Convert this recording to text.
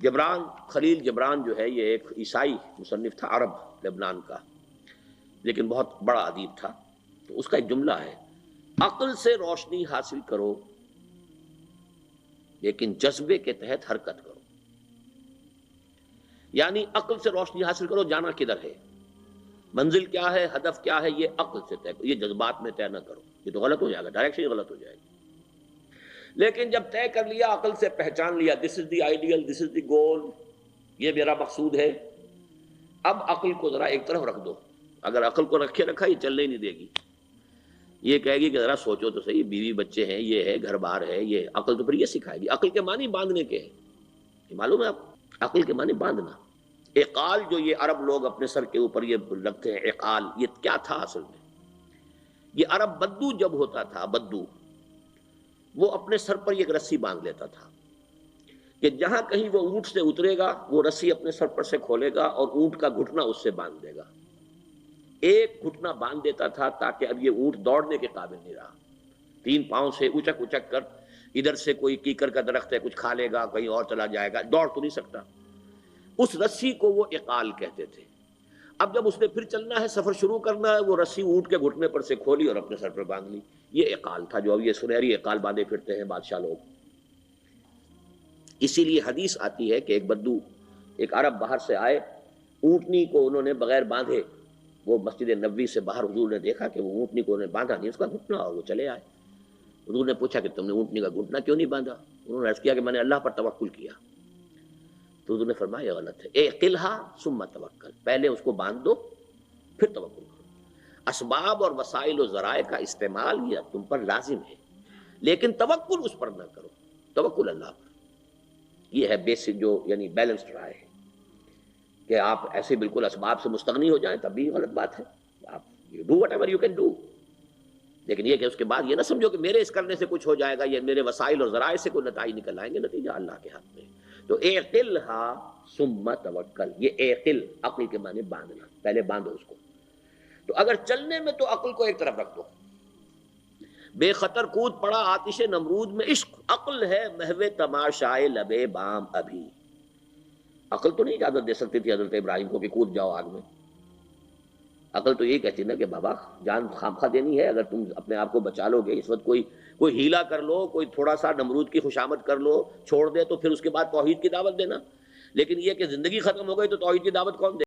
جبران خلیل جبران جو ہے یہ ایک عیسائی مصنف تھا عرب لبنان کا، لیکن بہت بڑا ادیب تھا. تو اس کا ایک جملہ ہے، عقل سے روشنی حاصل کرو لیکن جذبے کے تحت حرکت کرو. یعنی عقل سے روشنی حاصل کرو، جانا کدھر ہے، منزل کیا ہے، ہدف کیا ہے، یہ عقل سے طے کرو، یہ جذبات میں طے نہ کرو، یہ تو غلط ہو جائے گا، ڈائریکشن غلط ہو جائے گی. لیکن جب طے کر لیا، عقل سے پہچان لیا، دس از دی آئیڈیل، دس از دی گول، یہ میرا مقصود ہے، اب عقل کو ذرا ایک طرف رکھ دو. اگر عقل کو رکھے رکھا یہ چلنے ہی نہیں دے گی، یہ کہے گی کہ ذرا سوچو تو صحیح، بیوی بچے ہیں، یہ ہے، گھر بار ہے، یہ عقل تو پھر یہ سکھائے گی. عقل کے معنی باندھنے کے ہیں، یہ معلوم ہے آپ کو؟ عقل کے معنی باندھنا. اقال جو یہ عرب لوگ اپنے سر کے اوپر یہ لگتے ہیں، اقال، یہ کیا تھا اصل میں؟ یہ عرب بدو جب ہوتا تھا، بدو وہ اپنے سر پر ایک رسی باندھ لیتا تھا کہ جہاں کہیں وہ اونٹ سے اترے گا وہ رسی اپنے سر پر سے کھولے گا اور اونٹ کا گھٹنا اس سے باندھ دے گا. ایک گھٹنا باندھ دیتا تھا تاکہ اب یہ اونٹ دوڑنے کے قابل نہیں رہا، 3 پاؤں سے اچک اچک کر، ادھر سے کوئی کیکر کا درخت ہے کچھ کھا لے گا، کہیں اور چلا جائے گا، دوڑ تو نہیں سکتا. اس رسی کو وہ اقال کہتے تھے. اب جب اس نے پھر چلنا ہے، سفر شروع کرنا ہے، وہ رسی اونٹ کے گھٹنے پر سے کھولی اور اپنے سر پر باندھ لی. یہ اقال تھا جو اب یہ سنہری اقال باندھے پھرتے ہیں بادشاہ لوگ. اسی لیے حدیث آتی ہے کہ ایک بدو، ایک عرب باہر سے آئے، اونٹنی کو انہوں نے بغیر باندھے، وہ مسجد نبوی سے باہر حضور نے دیکھا کہ وہ اونٹنی کو انہوں نے باندھا نہیں، اس کا گھٹنا، اور وہ چلے آئے. حضور نے پوچھا کہ تم نے اونٹنی کا گھٹنا کیوں نہیں باندھا؟ انہوں نے عرض کیا کہ میں نے اللہ پر توکل کیا. تو حضور نے فرمایا یہ غلط ہے، اعقلھا ثم توکل، پہلے اس کو باندھ دو پھر توکل کرو. اسباب اور وسائل و ذرائع کا استعمال یہ تم پر لازم ہے، لیکن توکل اس پر نہ کرو، توکل اللہ پر. یہ ہے بیسک جو یعنی بیلنسڈ رائے ہے کہ آپ ایسے بالکل اسباب سے مستغنی ہو جائیں تب بھی غلط بات ہے. آپ do what ever you can do, لیکن یہ کہ اس کے بعد یہ نہ سمجھو کہ میرے اس کرنے سے کچھ ہو جائے گا، یہ میرے وسائل اور ذرائع سے کوئی نتائج نکل آئیں گے، نتیجہ اللہ کے ہاتھ میں. تو اعقلھا ثم توکل، یہ اعقل عقل کے معنی باندھنا، پہلے باندھو اس کو. تو اگر چلنے میں تو عقل کو ایک طرف رکھ دو. بے خطر کود پڑا آتش نمرود میں عشق، عقل ہے محو تماشائے لبے بام ابھی. عقل تو نہیں اجازت دے سکتی تھی حضرت ابراہیم کو کہ کود جاؤ آگ میں. عقل تو یہی کہتی نا کہ بابا جان خامخواہ دینی ہے، اگر تم اپنے آپ کو بچا لو گے، اس وقت کوئی ہیلا کر لو، کوئی تھوڑا سا نمرود کی خوشامد کر لو، چھوڑ دے تو پھر اس کے بعد توحید کی دعوت دینا. لیکن یہ کہ زندگی ختم ہو گئی تو توحید کی دعوت کون دے؟